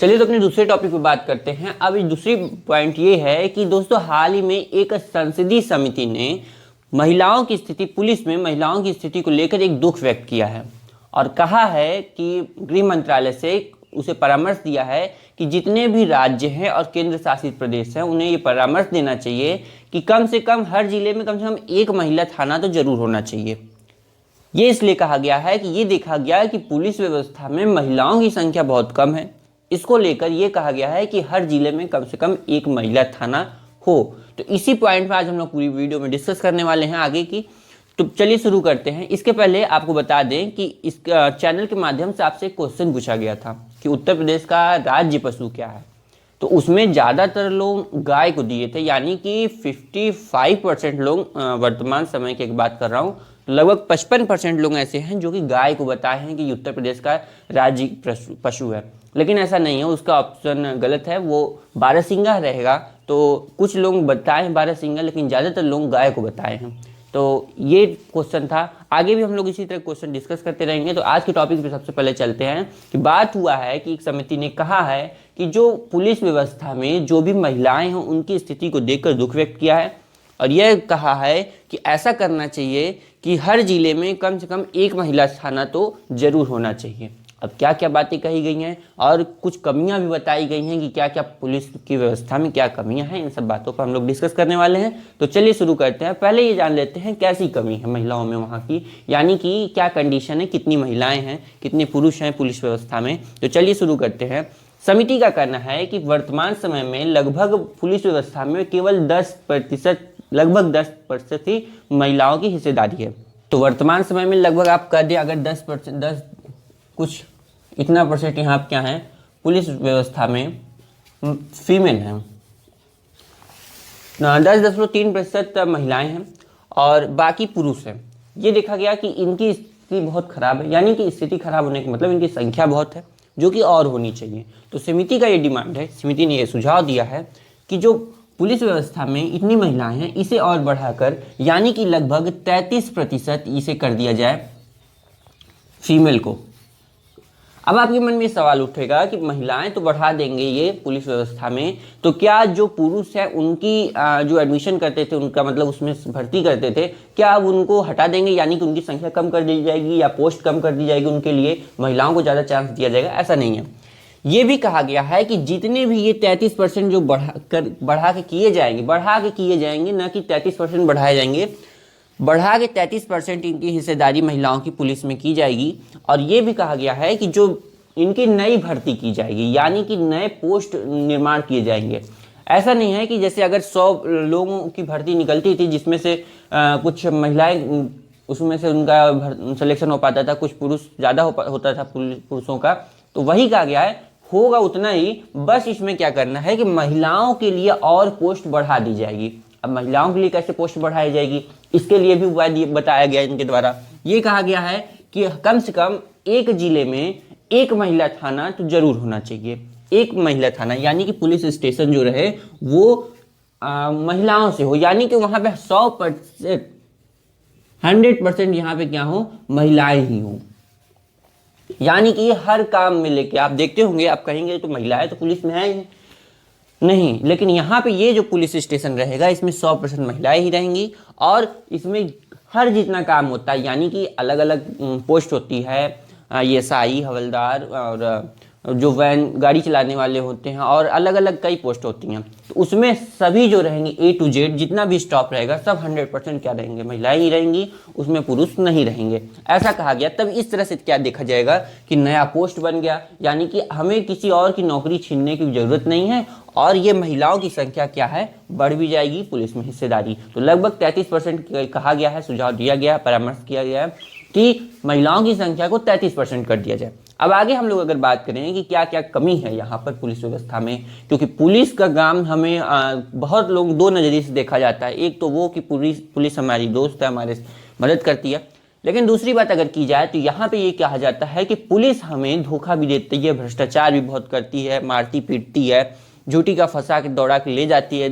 चलिए तो अपने दूसरे टॉपिक पे बात करते हैं। अब इस दूसरी पॉइंट ये है कि दोस्तों हाल ही में एक संसदीय समिति ने महिलाओं की स्थिति, पुलिस में महिलाओं की स्थिति को लेकर एक दुख व्यक्त किया है और कहा है कि गृह मंत्रालय से उसे परामर्श दिया है कि जितने भी राज्य हैं और केंद्र शासित प्रदेश हैं उन्हें ये परामर्श देना चाहिए कि कम से कम हर जिले में कम से कम एक महिला थाना तो जरूर होना चाहिए। ये इसलिए कहा गया है कि ये देखा गया है कि पुलिस व्यवस्था में महिलाओं की संख्या बहुत कम है। इसको लेकर ये कहा गया है कि हर जिले में कम से कम एक महिला थाना हो। तो इसी पॉइंट पर आज हम लोग पूरी वीडियो में डिस्कस करने वाले हैं आगे की। तो चलिए शुरू करते हैं। इसके पहले आपको बता दें कि इस चैनल के माध्यम से आपसे एक क्वेश्चन पूछा गया था कि उत्तर प्रदेश का राज्य पशु क्या है। तो उसमें ज़्यादातर लोग गाय को दिए थे, यानी कि 55% लोग, वर्तमान समय की एक बात कर रहा हूँ, लगभग 55% लोग ऐसे हैं जो कि गाय को बताए हैं कि उत्तर प्रदेश का राज्य पशु है। लेकिन ऐसा नहीं है, उसका ऑप्शन गलत है, वो बारहसिंगा रहेगा। तो कुछ लोग बताए हैं बारहसिंगा, लेकिन ज़्यादातर लोग गाय को बताए हैं। तो ये क्वेश्चन था। आगे भी हम लोग इसी तरह क्वेश्चन डिस्कस करते रहेंगे। तो आज के टॉपिक पे सबसे पहले चलते हैं कि बात हुआ है कि एक समिति ने कहा है कि जो पुलिस व्यवस्था में जो भी महिलाएं हैं उनकी स्थिति को देखकर दुख व्यक्त किया है और यह कहा है कि ऐसा करना चाहिए कि हर जिले में कम से कम एक महिला थाना तो जरूर होना चाहिए। अब क्या क्या बातें कही गई हैं और कुछ कमियां भी बताई गई हैं कि क्या क्या पुलिस की व्यवस्था में क्या कमियां हैं, इन सब बातों पर हम लोग डिस्कस करने वाले हैं। तो चलिए शुरू करते हैं। पहले ये जान लेते हैं कैसी कमी है महिलाओं में वहाँ की, यानी कि क्या कंडीशन है, कितनी महिलाएं हैं, कितने पुरुष हैं पुलिस व्यवस्था में। तो चलिए शुरू करते हैं। समिति का कहना है कि वर्तमान समय में लगभग पुलिस व्यवस्था में केवल 10%, लगभग 10% ही महिलाओं की हिस्सेदारी है। तो वर्तमान समय में लगभग आप कह दें अगर 10%, 10 कुछ इतना परसेंट यहाँ क्या है पुलिस व्यवस्था में फीमेल हैं, 10.3% महिलाएं हैं और बाकी पुरुष हैं। ये देखा गया कि इनकी स्थिति बहुत खराब है, यानी कि स्थिति खराब होने का मतलब इनकी संख्या बहुत है जो कि और होनी चाहिए। तो समिति का ये डिमांड है, समिति ने ये सुझाव दिया है कि जो पुलिस व्यवस्था में इतनी महिलाएं हैं इसे और बढ़ाकर, यानी कि लगभग 33% इसे कर दिया जाए फीमेल को। अब आपके मन में सवाल उठेगा कि महिलाएं तो बढ़ा देंगे ये पुलिस व्यवस्था में, तो क्या जो पुरुष है उनकी जो एडमिशन करते थे, उनका मतलब उसमें भर्ती करते थे, क्या अब उनको हटा देंगे, यानी कि उनकी संख्या कम कर दी जाएगी या पोस्ट कम कर दी जाएगी, उनके लिए महिलाओं को ज़्यादा चांस दिया जाएगा? ऐसा नहीं है। ये भी कहा गया है कि जितने भी ये 33% जो बढ़ा के किए जाएंगे, न कि 33% बढ़ाए जाएंगे, बढ़ा के 33% इनकी हिस्सेदारी महिलाओं की पुलिस में की जाएगी। और ये भी कहा गया है कि जो इनकी नई भर्ती की जाएगी, यानी कि नए पोस्ट निर्माण किए जाएंगे। ऐसा नहीं है कि जैसे अगर 100 लोगों की भर्ती निकलती थी जिसमें से कुछ महिलाएं, उसमें से उनका सिलेक्शन हो पाता था, कुछ पुरुष ज़्यादा होता था पुरुषों का, तो वही कहा गया है होगा उतना ही, बस इसमें क्या करना है कि महिलाओं के लिए और पोस्ट बढ़ा दी जाएगी। अब महिलाओं के लिए कैसे पोस्ट बढ़ाई जाएगी, इसके लिए भी उपाय बताया गया इनके द्वारा। ये कहा गया है कि कम से कम एक जिले में एक महिला थाना तो जरूर होना चाहिए। एक महिला थाना यानी कि पुलिस स्टेशन जो रहे वो महिलाओं से हो, यानी कि वहां पे 100%, 100% यहाँ पे क्या हो, महिलाएं ही हो। यानी कि हर काम में लेके आप देखते होंगे, आप कहेंगे तो महिलाएं तो पुलिस में है ही नहीं, लेकिन यहाँ पे ये जो पुलिस स्टेशन रहेगा इसमें 100% महिलाएं ही रहेंगी और इसमें हर जितना काम होता है, यानी कि अलग अलग पोस्ट होती है, एएसआई, हवलदार और जो वैन गाड़ी चलाने वाले होते हैं और अलग अलग कई पोस्ट होती हैं, तो उसमें सभी जो रहेंगे A to Z जितना भी स्टाफ रहेगा सब 100% क्या रहेंगे, महिलाएं ही रहेंगी, उसमें पुरुष नहीं रहेंगे। ऐसा कहा गया। तब इस तरह से क्या देखा जाएगा कि नया पोस्ट बन गया, यानी कि हमें किसी और की नौकरी छीनने की जरूरत नहीं है और ये महिलाओं की संख्या क्या है, बढ़ भी जाएगी पुलिस में हिस्सेदारी। तो लगभग 33% कहा गया है, सुझाव दिया गया, परामर्श किया गया है कि महिलाओं की संख्या को 33% कर दिया जाए। अब आगे हम लोग अगर बात करें कि क्या क्या कमी है यहाँ पर पुलिस व्यवस्था में, क्योंकि पुलिस का काम हमें बहुत लोग दो नज़रिए से देखा जाता है। एक तो वो कि पुलिस हमारी दोस्त है, हमारे मदद करती है, लेकिन दूसरी बात अगर की जाए तो यहाँ पे ये कहा जाता है कि पुलिस हमें धोखा भी देती है, भ्रष्टाचार भी बहुत करती है, मारती पीटती है, झूठी का फंसा के दौड़ा के ले जाती है।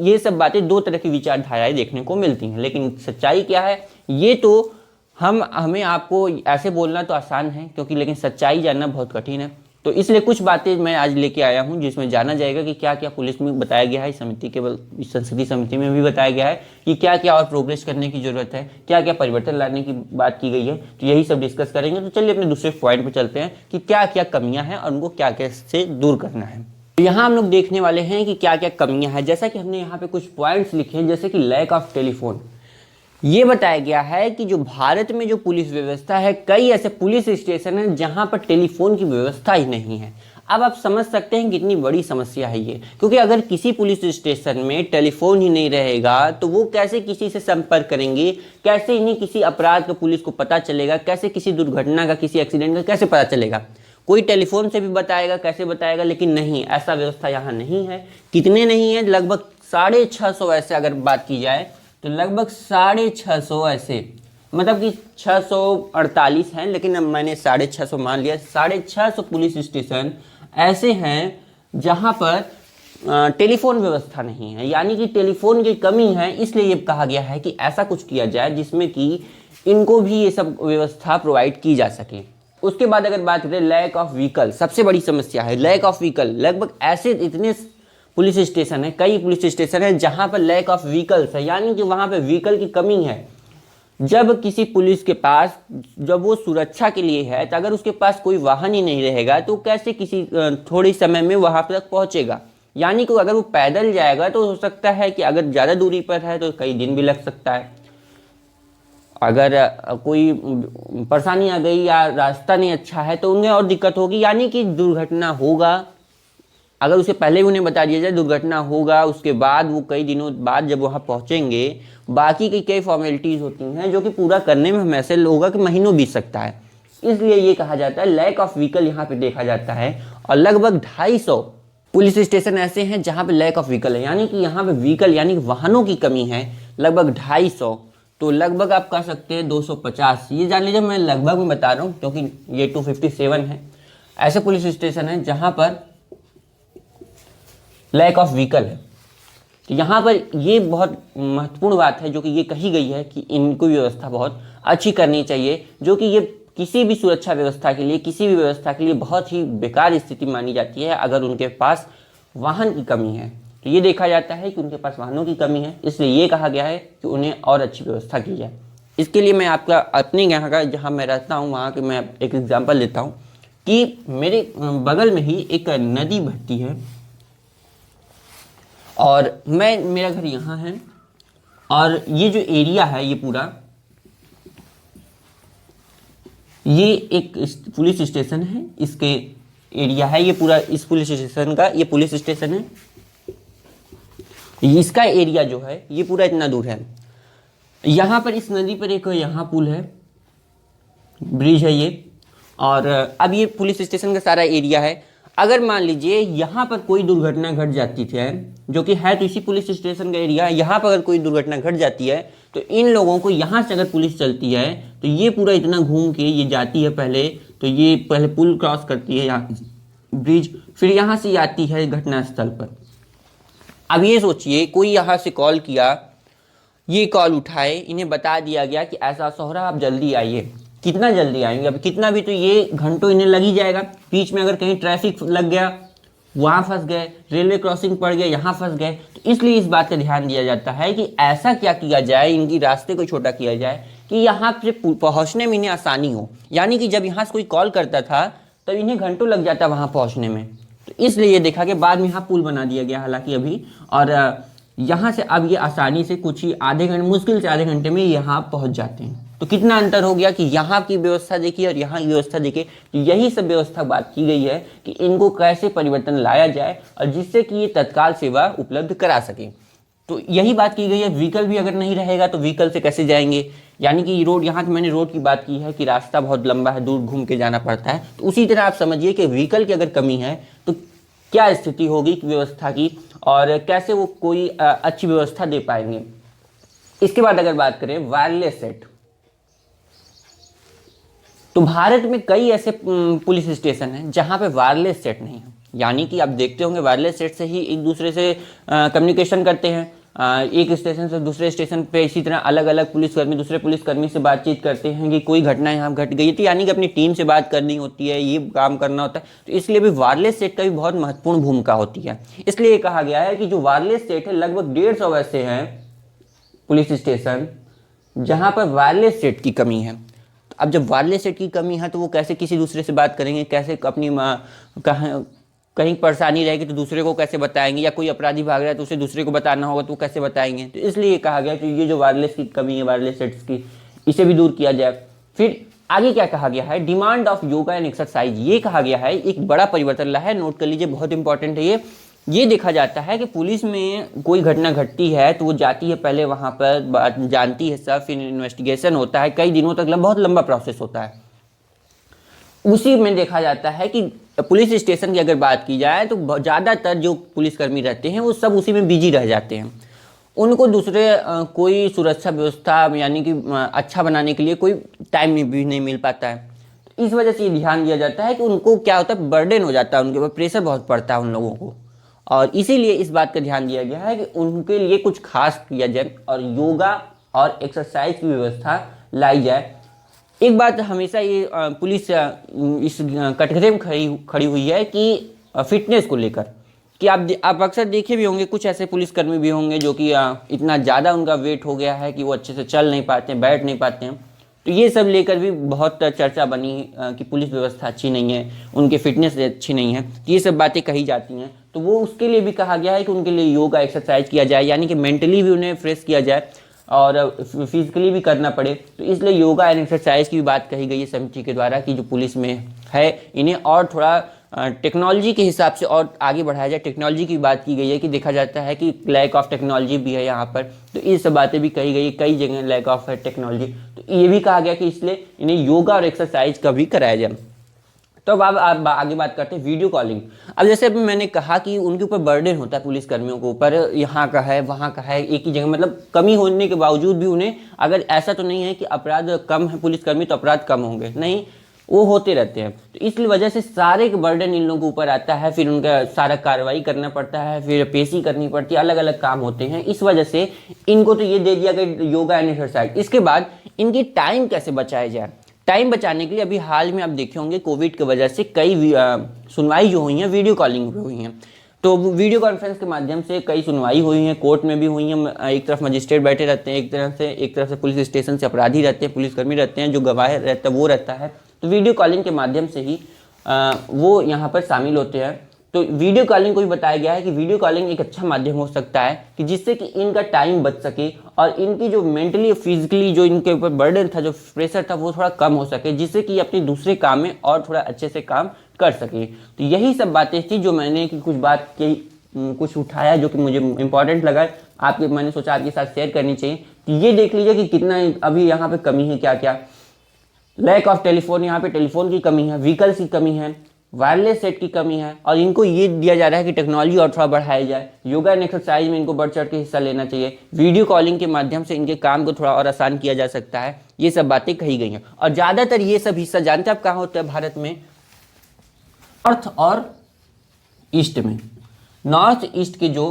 ये सब बातें दो तरह की विचारधाराएं देखने को मिलती हैं, लेकिन सच्चाई क्या है ये तो हमें आपको ऐसे बोलना तो आसान है क्योंकि, लेकिन सच्चाई जानना बहुत कठिन है। तो इसलिए कुछ बातें मैं आज लेके आया हूं जिसमें जाना जाएगा कि क्या क्या पुलिस में बताया गया है, इस समिति के इस संसदीय समिति में भी बताया गया है कि क्या क्या और प्रोग्रेस करने की जरूरत है, क्या क्या परिवर्तन लाने की बात की गई है। तो यही सब डिस्कस करेंगे। तो चलिए अपने दूसरे पॉइंट पर चलते हैं कि क्या क्या कमियां हैं और उनको क्या कैसे दूर करना है। तो यहाँ हम लोग देखने वाले हैं कि क्या क्या कमियां हैं। जैसा कि हमने यहाँ पे कुछ पॉइंट्स लिखे हैं, जैसे कि लैक ऑफ टेलीफोन। ये बताया गया है कि जो भारत में जो पुलिस व्यवस्था है, कई ऐसे पुलिस स्टेशन हैं जहां पर टेलीफोन की व्यवस्था ही नहीं है। अब आप समझ सकते हैं कितनी बड़ी समस्या है ये, क्योंकि अगर किसी पुलिस स्टेशन में टेलीफोन ही नहीं रहेगा तो वो कैसे किसी से संपर्क करेंगे, कैसे इन्हें किसी अपराध का पुलिस को पता चलेगा, कैसे किसी दुर्घटना का, किसी एक्सीडेंट का कैसे पता चलेगा। कोई टेलीफोन से भी बताएगा, कैसे बताएगा, लेकिन नहीं, ऐसा व्यवस्था यहाँ नहीं है। कितने नहीं है, लगभग 650 ऐसे अगर बात की जाए तो लगभग 650 ऐसे, मतलब कि 648 हैं, लेकिन अब मैंने 650 मान लिया। 650 पुलिस स्टेशन ऐसे हैं जहां पर टेलीफोन व्यवस्था नहीं है, यानी कि टेलीफोन की कमी है। इसलिए ये कहा गया है कि ऐसा कुछ किया जाए जिसमें कि इनको भी ये सब व्यवस्था प्रोवाइड की जा सके। उसके बाद अगर बात करें लैक ऑफ व्हीकल, सबसे बड़ी समस्या है लैक ऑफ व्हीकल। लगभग ऐसे इतने पुलिस स्टेशन है, कई पुलिस स्टेशन है जहां पर लैक ऑफ व्हीकल्स है, यानी कि वहां पर व्हीकल की कमी है। जब किसी पुलिस के पास, जब वो सुरक्षा के लिए है, तो अगर उसके पास कोई वाहन ही नहीं रहेगा तो कैसे किसी थोड़ी समय में वहां तक पहुंचेगा। यानी कि अगर वो पैदल जाएगा तो हो सकता है कि अगर ज़्यादा दूरी पर है तो कई दिन भी लग सकता है। अगर कोई परेशानी आ गई या रास्ता नहीं अच्छा है तो उन्हें और दिक्कत होगी, यानी कि दुर्घटना होगा। अगर उसे पहले भी उन्हें बता दिया जाए दुर्घटना होगा, उसके बाद वो कई दिनों बाद जब वहाँ पहुँचेंगे, बाकी की कई फॉर्मेलिटीज़ होती हैं जो कि पूरा करने में हमें ऐसे होगा कि महीनों बीत सकता है। इसलिए ये कहा जाता है लैक ऑफ व्हीकल यहाँ पे देखा जाता है। और लगभग 250 पुलिस स्टेशन ऐसे हैं जहाँ पे लैक ऑफ व्हीकल है, यानी कि यहाँ पे व्हीकल यानी वाहनों की कमी है, लगभग 250। तो लगभग आप कह सकते हैं 250, ये जान लीजिए मैं लगभग में बता रहा हूँ क्योंकि ये 257 है ऐसे पुलिस स्टेशन हैं जहाँ पर लैक ऑफ व्हीकल है। तो यहाँ पर ये बहुत महत्वपूर्ण बात है जो कि ये कही गई है कि इनको व्यवस्था बहुत अच्छी करनी चाहिए, जो कि ये किसी भी सुरक्षा व्यवस्था के लिए, किसी भी व्यवस्था के लिए बहुत ही बेकार स्थिति मानी जाती है अगर उनके पास वाहन की कमी है। तो ये देखा जाता है कि उनके पास वाहनों की कमी है, इसलिए ये कहा गया है कि उन्हें और अच्छी व्यवस्था की जाए। इसके लिए मैं आपका अपने यहाँ का, जहाँ मैं रहता हूँ वहाँ के मैं एक एग्जाम्पल लेता हूँ कि मेरे बगल में ही एक नदी बहती है और मेरा घर यहाँ है, और ये जो एरिया है ये पूरा, ये एक पुलिस स्टेशन है, इसके एरिया है ये पूरा, इस पुलिस स्टेशन का ये पुलिस स्टेशन है। इसका एरिया जो है ये पूरा इतना दूर है। यहाँ पर इस नदी पर एक यहाँ पुल है, ब्रिज है ये, और अब ये पुलिस स्टेशन का सारा एरिया है। अगर मान लीजिए यहाँ पर कोई दुर्घटना घट जाती है, जो कि है तो इसी पुलिस स्टेशन का एरिया है, यहाँ पर अगर कोई दुर्घटना घट जाती है तो इन लोगों को यहाँ से अगर पुलिस चलती है तो ये पूरा इतना घूम के ये जाती है पहले, तो ये पहले पुल क्रॉस करती है यहाँ ब्रिज, फिर यहाँ से आती है घटनास्थल पर। अब ये सोचिए कोई यहाँ से कॉल किया, ये कॉल उठाए, इन्हें बता दिया गया कि ऐसा ऐसा हो रहा है, आप जल्दी आइए। कितना जल्दी आएंगे, अब कितना भी तो ये घंटों इन्हें लग ही जाएगा। बीच में अगर कहीं ट्रैफिक लग गया, वहाँ फंस गए, रेलवे क्रॉसिंग पड़ गया, यहाँ फंस गए, तो इसलिए इस बात का ध्यान दिया जाता है कि ऐसा क्या किया जाए, इनकी रास्ते को छोटा किया जाए कि यहाँ से पहुँचने में इन्हें आसानी हो। यानी कि जब यहाँ से कोई कॉल करता था तब इन्हें घंटों लग जाता वहाँ पहुँचने में, तो इसलिए ये देखा कि बाद में यहाँ पुल बना दिया गया हालांकि अभी, और यहाँ से अब ये आसानी से कुछ ही आधे घंटे, मुश्किल से आधे घंटे में यहाँ पहुँच जाते हैं। तो कितना अंतर हो गया कि यहाँ की व्यवस्था देखिए और यहाँ की व्यवस्था देखिए। तो यही सब व्यवस्था बात की गई है कि इनको कैसे परिवर्तन लाया जाए और जिससे कि ये तत्काल सेवा उपलब्ध करा सके। तो यही बात की गई है। व्हीकल भी अगर नहीं रहेगा तो व्हीकल से कैसे जाएंगे, यानी कि रोड, यहाँ मैंने रोड की बात की है कि रास्ता बहुत लंबा है, दूर घूम के जाना पड़ता है। तो उसी तरह आप समझिए कि व्हीकल की अगर कमी है तो क्या स्थिति होगी व्यवस्था की, और कैसे वो कोई अच्छी व्यवस्था दे पाएंगे। इसके बाद अगर बात करें वायरलेस सेट, तो भारत में कई ऐसे पुलिस स्टेशन हैं जहां पे वायरलेस सेट नहीं है। यानी कि आप देखते होंगे वायरलेस सेट से ही एक दूसरे से कम्युनिकेशन करते हैं। एक स्टेशन से दूसरे स्टेशन पे इसी तरह अलग अलग पुलिसकर्मी दूसरे पुलिसकर्मी से बातचीत करते हैं कि कोई घटना यहाँ घट गई, तो यानी कि अपनी टीम से बात करनी होती है, ये काम करना होता है। तो इसलिए भी वायरलेस सेट का भी बहुत महत्वपूर्ण भूमिका होती है। इसलिए कहा गया है कि जो वायरलेस सेट है लगभग 150 ऐसे हैं पुलिस स्टेशन जहाँ पर वायरलेस सेट की कमी है। अब जब वायरलेस सेट की कमी है तो वो कैसे किसी दूसरे से बात करेंगे, कैसे अपनी कहीं परेशानी रहेगी तो दूसरे को कैसे बताएंगे, या कोई अपराधी भाग रहा है तो उसे दूसरे को बताना होगा तो वो कैसे बताएंगे। तो इसलिए कहा गया कि ये जो वायरलेस की कमी है वायरलेस सेट्स की, इसे भी दूर किया जाए। फिर आगे क्या कहा गया है, demand of yoga and exercise, ये कहा गया है एक बड़ा परिवर्तन ला है, नोट कर लीजिए, बहुत इंपॉर्टेंट है ये देखा जाता है कि पुलिस में कोई घटना घटती है तो वो जाती है पहले वहाँ पर जानती है सब, फिर इन्वेस्टिगेशन होता है, कई दिनों तक बहुत लंबा प्रोसेस होता है। उसी में देखा जाता है कि पुलिस स्टेशन की अगर बात की जाए तो ज़्यादातर जो पुलिसकर्मी रहते हैं वो सब उसी में बिजी रह जाते हैं, उनको दूसरे कोई सुरक्षा व्यवस्था यानी कि अच्छा बनाने के लिए कोई टाइम भी नहीं मिल पाता है। तो इस वजह से ये ध्यान दिया जाता है कि उनको क्या होता है, बर्डन हो जाता है, उनके ऊपर प्रेशर बहुत पड़ता है उन लोगों को, और इसीलिए इस बात का ध्यान दिया गया है कि उनके लिए कुछ खास किया जाए और योगा और एक्सरसाइज की व्यवस्था लाई जाए। एक बात हमेशा ये पुलिस इस कटघरे में खड़ी हुई है कि फिटनेस को लेकर, कि आप अक्सर देखे भी होंगे कुछ ऐसे पुलिसकर्मी भी होंगे जो कि इतना ज़्यादा उनका वेट हो गया है कि वो अच्छे से चल नहीं पाते हैं, बैठ नहीं पाते हैं। तो ये सब लेकर भी बहुत चर्चा बनी कि पुलिस व्यवस्था अच्छी नहीं है, उनकी फिटनेस अच्छी नहीं है, ये सब बातें कही जाती हैं। तो वो उसके लिए भी कहा गया है कि उनके लिए योगा एक्सरसाइज किया जाए, यानी कि मेंटली भी उन्हें फ्रेश किया जाए और फिजिकली भी करना पड़े। तो इसलिए योगा एंड एक्सरसाइज की भी बात कही गई है समिति के द्वारा कि जो पुलिस में है इन्हें और थोड़ा टेक्नोलॉजी के हिसाब से और आगे बढ़ाया जाए। टेक्नोलॉजी की बात की गई है कि देखा जाता है कि लैक ऑफ टेक्नोलॉजी भी है यहाँ पर, तो ये सब बातें भी कही गई, कई जगह लैक ऑफ है टेक्नोलॉजी। तो ये भी कहा गया कि इसलिए इन्हें योगा और एक्सरसाइज का भी कराया जाए। तो अब आप आगे बात करते हैं वीडियो कॉलिंग। अब जैसे अभी मैंने कहा कि उनके ऊपर बर्डन होता है पुलिस कर्मियों के ऊपर, यहाँ का है वहाँ का है, एक ही जगह, मतलब कमी होने के बावजूद भी उन्हें, अगर ऐसा तो नहीं है कि अपराध कम है पुलिसकर्मी तो अपराध कम होंगे, नहीं, वो होते रहते हैं। तो इस वजह से सारे के बर्डन इन लोगों के ऊपर आता है, फिर उनका सारा कार्रवाई करना पड़ता है, फिर पेशी करनी पड़ती है, अलग अलग काम होते हैं। इस वजह से इनको तो ये दे दिया गया योगा एंड एक्सरसाइज। इसके बाद इनकी टाइम कैसे बचाया जाए, टाइम बचाने के लिए अभी हाल में आप देखे होंगे कोविड की वजह से कई सुनवाई जो हुई हैं वीडियो कॉलिंग पे हुई हैं। तो वीडियो कॉन्फ्रेंस के माध्यम से कई सुनवाई हुई हैं, कोर्ट में भी हुई हैं। एक तरफ मजिस्ट्रेट बैठे रहते हैं, एक तरफ से पुलिस स्टेशन से अपराधी रहते हैं, पुलिसकर्मी रहते हैं, जो गवाह रहता है वो रहता है। तो वीडियो कॉलिंग के माध्यम से ही वो यहाँ पर शामिल होते हैं। तो वीडियो कॉलिंग को भी बताया गया है कि वीडियो कॉलिंग एक अच्छा माध्यम हो सकता है कि जिससे कि इनका टाइम बच सके और इनकी जो मेंटली फिजिकली जो इनके ऊपर बर्डन था, जो प्रेशर था, वो थोड़ा कम हो सके, जिससे कि अपने दूसरे काम में और थोड़ा अच्छे से काम कर सके। तो यही सब बातें थी जो मैंने कि कुछ बात की, कुछ उठाया जो कि मुझे इंपॉर्टेंट लगा, आपके मैंने सोचा आपके साथ शेयर करनी चाहिए। तो ये देख लीजिए कि कितना अभी यहाँ पे कमी है, क्या क्या लैक ऑफ टेलीफोन, यहाँ पे टेलीफोन की कमी है, व्हीकल्स की कमी है, वायरलेस सेट की कमी है, और इनको ये दिया जा रहा है कि टेक्नोलॉजी और थोड़ा बढ़ाया जाए। योगा एंड एक्सरसाइज में इनको बढ़ चढ़ के हिस्सा लेना चाहिए, वीडियो कॉलिंग के माध्यम से इनके काम को थोड़ा और आसान किया जा सकता है। ये सब बातें कही गई हैं। और ज़्यादातर ये सब हिस्सा जानते हैं आप कहाँ होता है भारत में, नॉर्थ और ईस्ट में। नॉर्थ ईस्ट के जो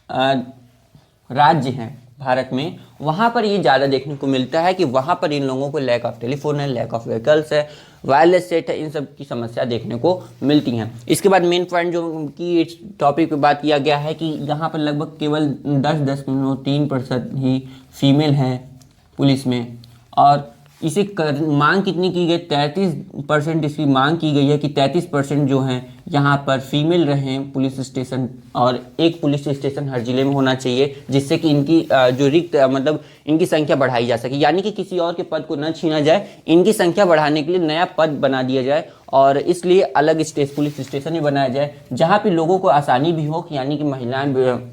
राज्य हैं भारत में, वहाँ पर ये ज़्यादा देखने को मिलता है कि वहाँ पर इन लोगों को लैक ऑफ टेलीफोन है, लैक ऑफ व्हीकल्स है, वायरलेस सेट है, इन सब की समस्या देखने को मिलती हैं। इसके बाद मेन पॉइंट जो कि इस टॉपिक पे बात किया गया है कि यहाँ पर लगभग केवल 10.3% ही फीमेल हैं पुलिस में, और इसे मांग कितनी की गई, 33% इसकी मांग की गई है कि 33% जो हैं यहाँ पर फीमेल रहें पुलिस स्टेशन, और एक पुलिस स्टेशन हर जिले में होना चाहिए, जिससे कि इनकी जो रिक्त मतलब इनकी संख्या बढ़ाई जा सके, यानी कि किसी और के पद को न छीना जाए, इनकी संख्या बढ़ाने के लिए नया पद बना दिया जाए, और इसलिए अलग पुलिस स्टेशन ही बनाया जाए जहाँ पे लोगों को आसानी भी हो, यानी कि महिलाएं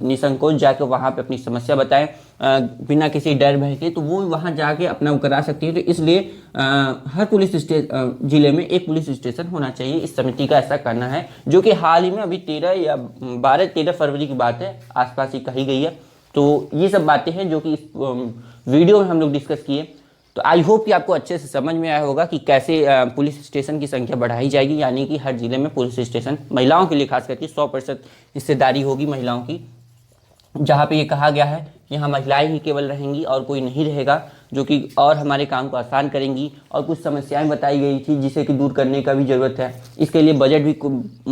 निसंकोच जाकर वहाँ पे अपनी समस्या बताएं बिना किसी डर भय के, तो वो वहाँ जाके अपना करा सकती है। तो इसलिए हर पुलिस जिले में एक पुलिस स्टेशन होना चाहिए। इस समिति का ऐसा करना है, जो कि हाल ही में अभी 13 फरवरी की बात है, आसपास ही कही गई है। तो ये सब बातें हैं जो कि इस वीडियो में हम लोग डिस्कस किए। तो आई होप कि आपको अच्छे से समझ में आया होगा कि कैसे पुलिस स्टेशन की संख्या बढ़ाई जाएगी, यानी कि हर जिले में पुलिस स्टेशन, महिलाओं के लिए खास करके 100% हिस्सेदारी होगी महिलाओं की। जहाँ पे ये कहा गया है कि हाँ महिलाएं ही केवल रहेंगी और कोई नहीं रहेगा, जो कि और हमारे काम को आसान करेंगी। और कुछ समस्याएं बताई गई थी जिसे कि दूर करने का भी ज़रूरत है। इसके लिए बजट भी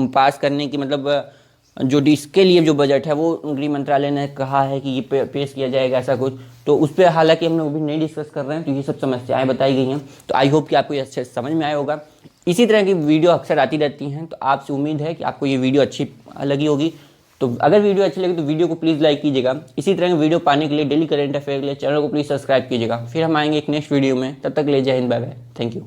पास करने की मतलब जो इसके लिए जो बजट है वो गृह मंत्रालय ने कहा है कि ये पेश किया जाएगा ऐसा कुछ। तो उस पर हालांकि हम लोग अभी नहीं डिस्कस कर रहे हैं, तो ये सब समस्याएं बताई गई हैं। तो आई होप कि आपको ये अच्छे से समझ में आया होगा। इसी तरह की वीडियो अक्सर आती रहती हैं, तो आपसे उम्मीद है कि आपको ये वीडियो अच्छी लगी होगी। तो अगर वीडियो अच्छी लगी तो वीडियो को प्लीज़ लाइक कीजिएगा। इसी तरह की वीडियो पाने के लिए, डेली करंट अफेयर के लिए चैनल को प्लीज़ सब्सक्राइब कीजिएगा। फिर हम आएंगे एक नेक्स्ट वीडियो में, तब तक ले जय हिंद, बाय बाय, थैंक यू।